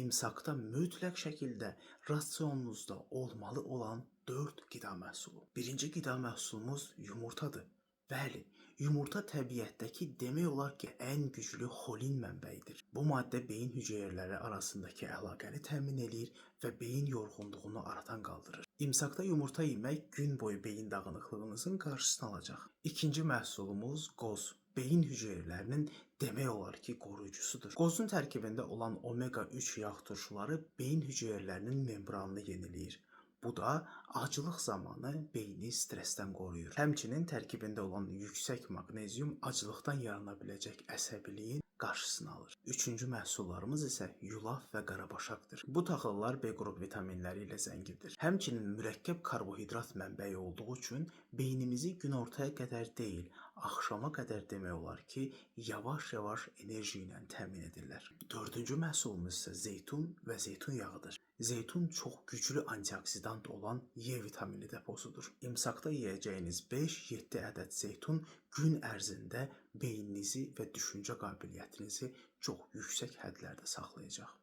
imsakda mütləq şəkildə rasionunuzda olmalı olan 4 qida məhsulu. Birinci qida məhsulumuz yumurtadır. Bəli, yumurta təbiətdəki demək olar ki, ən güclü xolin mənbəyidir. Bu maddə beyin hüceyrələri arasındakı əlaqəni təmin edir və beyin yorğunluğunu aradan qaldırır. İmsakda yumurta yemək gün boyu beyin dağınıqlığınızın qarşısını alacaq. İkinci məhsulumuz qoz. Beyin hüceyrələrinin demək olar ki, qoruyucusudur. Qozun tərkibində olan omega-3 yağ turşuları beyin hüceyrələrinin membranını yeniləyir. Bu da aclıq zamanı beyni stressdən qoruyur. Həmçinin tərkibində olan yüksək maqnezium aclıqdan yarana biləcək əsəbiliyin qarşısını alır. Üçüncü məhsullarımız isə yulaf və qarabaşaqdır. Bu taxıllar B qrup vitaminləri ilə zəngindir. Həmçinin mürəkkəb karbohidrat mənbəyi olduğu üçün beynimizi günortaya qədər deyil, axşama qədər demək olar ki, yavaş-yavaş enerji ilə təmin edirlər. Dördüncü məhsulumuz isə zeytun və zeytun yağıdır. Zeytun çox güclü antioksidant olan E vitamini deposudur. İmsakda yeyəcəyiniz 5-7 ədəd zeytun gün ərzində beyninizi və düşüncə qabiliyyətinizi çox yüksək hədlərdə saxlayacaq.